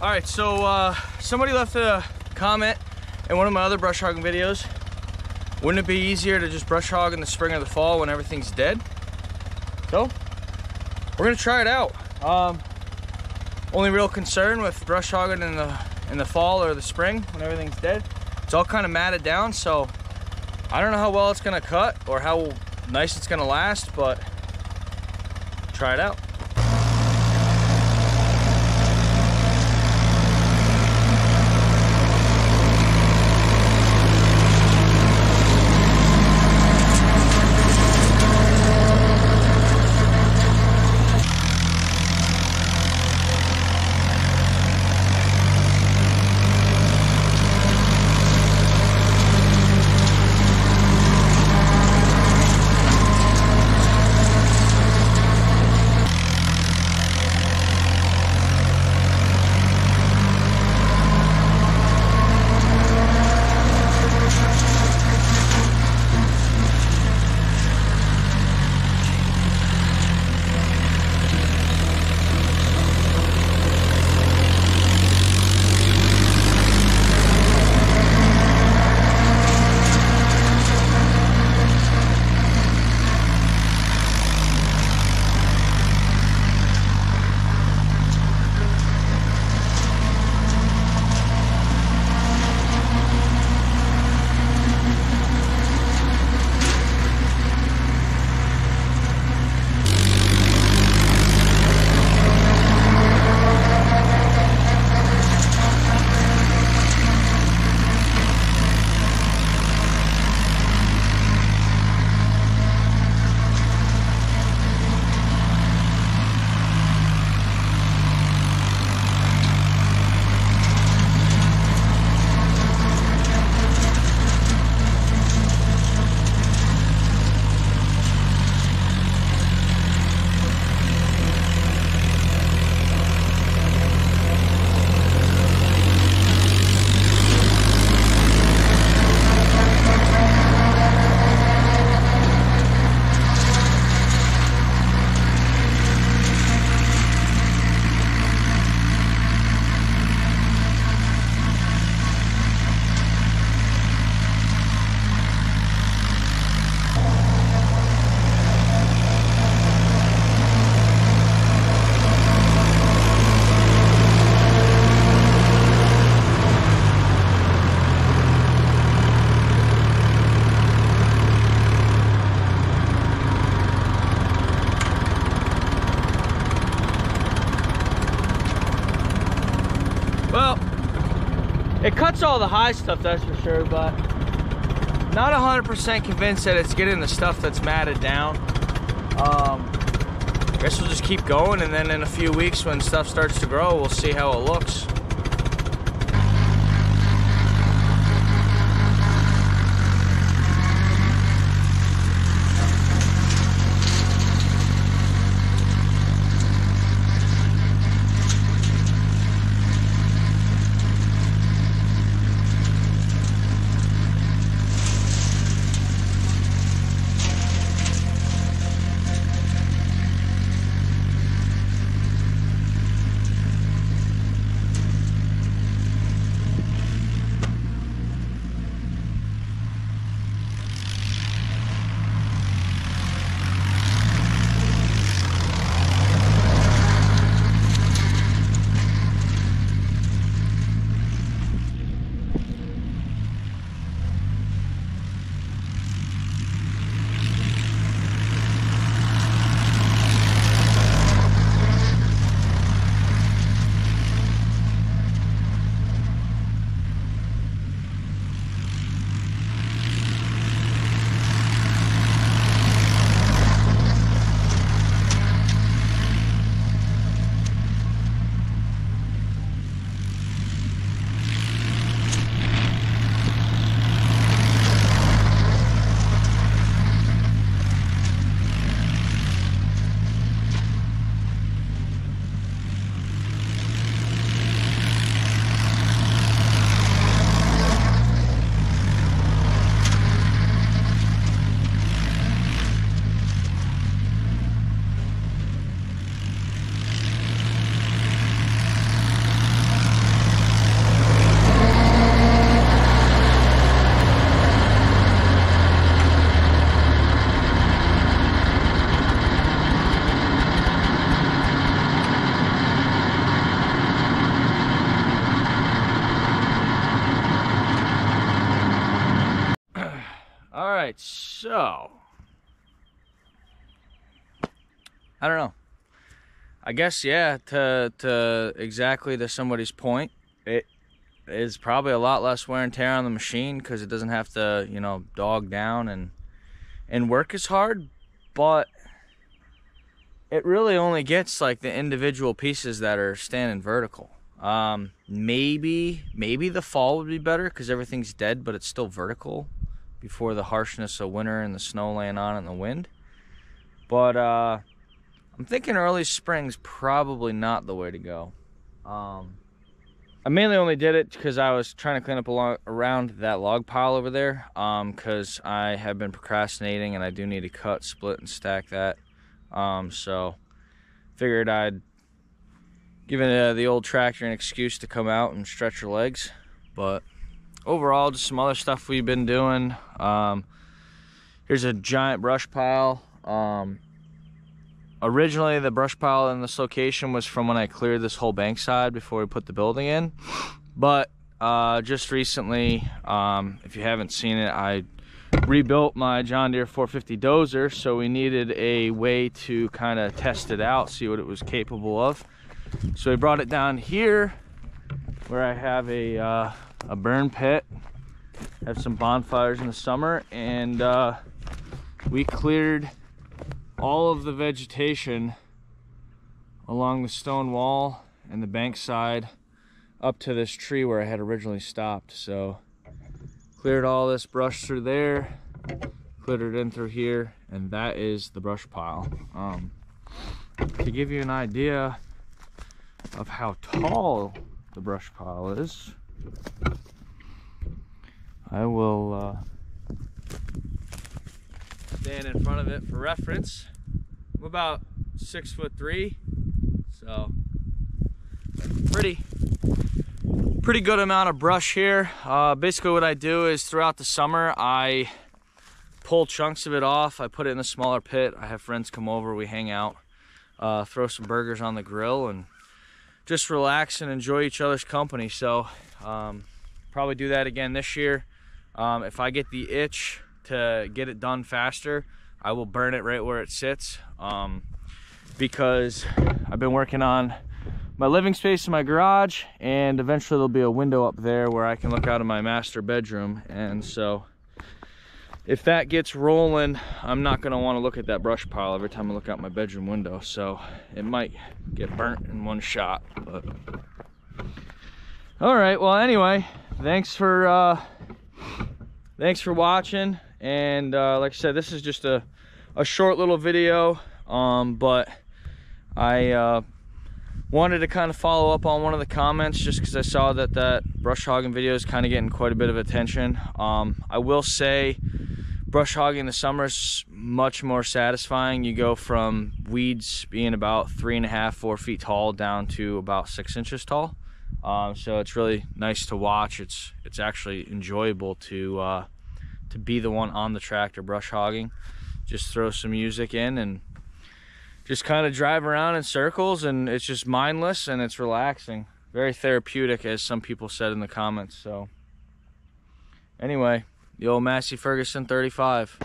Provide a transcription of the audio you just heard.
All right, so somebody left a comment in one of my other brush hogging videos. Wouldn't it be easier to just brush hog in the spring or the fall when everything's dead? So we're gonna try it out. Only real concern with brush hogging in the fall or the spring when everything's dead, it's all kind of matted down, so I don't know how well it's gonna cut or how nice it's gonna last, but try it out. Well, it cuts all the high stuff, that's for sure, but not 100% convinced that it's getting the stuff that's matted down. I guess we'll just keep going, and then in a few weeks when stuff starts to grow, we'll see how it looks. right, so I don't know. I guess, yeah, to exactly to somebody's point, it is probably a lot less wear and tear on the machine because it doesn't have to, you know, dog down and work as hard, but it really only gets like the individual pieces that are standing vertical. Maybe the fall would be better because everything's dead, but it's still vertical before the harshness of winter and the snow laying on it and the wind. But I'm thinking early spring's probably not the way to go. I mainly only did it because I was trying to clean up around that log pile over there, because I have been procrastinating and I do need to cut, split, and stack that. So figured I'd give the old tractor an excuse to come out and stretch your legs. But overall, just some other stuff we've been doing. Here's a giant brush pile. Originally, the brush pile in this location was from when I cleared this whole bank side before we put the building in. But just recently, if you haven't seen it, I rebuilt my John Deere 450 dozer, so we needed a way to kind of test it out, see what it was capable of. So we brought it down here where I have a burn pit, have some bonfires in the summer, and we cleared all of the vegetation along the stone wall and the bank side up to this tree where I had originally stopped. So cleared all this brush through there, cleared it in through here, and that is the brush pile. To give you an idea of how tall the brush pile is, I will stand in front of it for reference. I'm about 6'3", so pretty good amount of brush here. Basically what I do is throughout the summer I pull chunks of it off. I put it in a smaller pit. I have friends come over, we hang out, throw some burgers on the grill, and just relax and enjoy each other's company. So probably do that again this year. If I get the itch to get it done faster, I will burn it right where it sits, because I've been working on my living space in my garage, and eventually there'll be a window up there where I can look out of my master bedroom. And so if that gets rolling, I'm not going to want to look at that brush pile every time I look out my bedroom window, so it might get burnt in one shot. But all right, well, anyway, thanks for watching. And like I said, this is just a short little video, but I wanted to kind of follow up on one of the comments just because I saw that brush hogging video is kind of getting quite a bit of attention. I will say brush hogging in the summer is much more satisfying. You go from weeds being about 3.5 to 4 feet tall down to about 6 inches tall. So it's really nice to watch. It's actually enjoyable to be the one on the tractor brush hogging. Just throw some music in and just kind of drive around in circles, and it's just mindless and it's relaxing. Very therapeutic, as some people said in the comments. So anyway, the old Massey Ferguson 35.